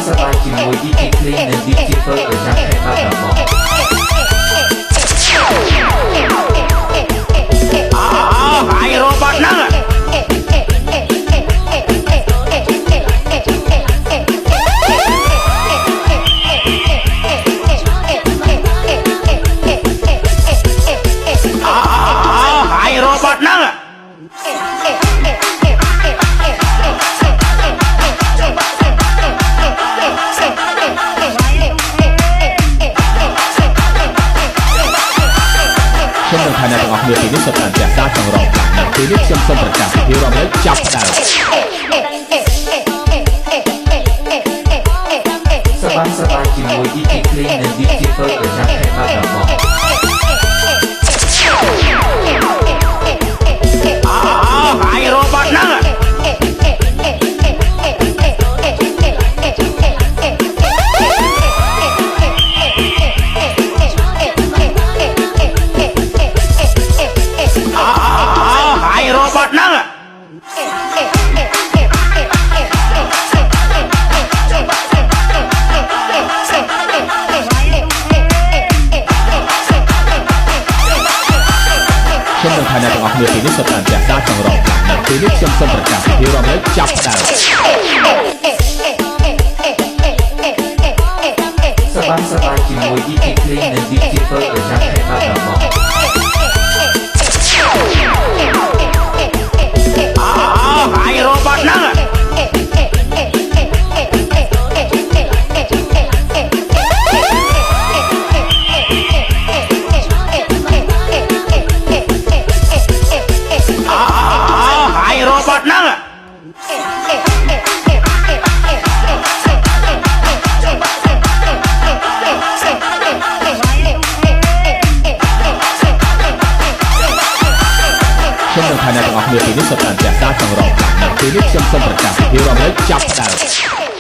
Sebaជាមួយឌីជីគ្លីននិងឌីជីធ្វើឲ្យចាំខេត្តបាត់ដំបងហើយរ៉ូបតហ្នឹងហើយរ៉ូបតហ្នឹងខ្ញុំនឹងថាអ្នកទាំងអស់គ្នាទីនេះសុទ្ធតែចាស់ចង់រកនៅទីនេះខ្ញុំសូមប្រកាសពីភាពរំលែកចាប់ដើមសបាជាមួយឌីជីគ្លីននិងឌីជីធ្វើឲ្យចាំខេត្តបាត់ដំបងហើយរ៉ូបតហ្នឹងហើយរ៉ូបតហ្នឹងខ្ញុំនឹងថាអ្នកទាំងអស់គ្នាទីនេះសុទ្ធតែចាស់ចង់រកនៅទីនេះខ្ញុំសូមប្រកាសពីភាពរំលែកចាប់ដើមសបាជាមួយឌីជីគ្លីននិងឌីជីធ្វើឲ្យចាំខេត្តបាត់ដំបងហើយរ៉ូបតហ្នឹងហើយរ៉ូបតហ្នឹងខ្ញុំនឹងថាអ្នកទាំងអស់គ្នាទីនេះសុទ្ធតែចាស់ចង់រកនៅទីនេះខ្ញុំសូមប្រកាសពីភាពរំលែកចាប់ដើម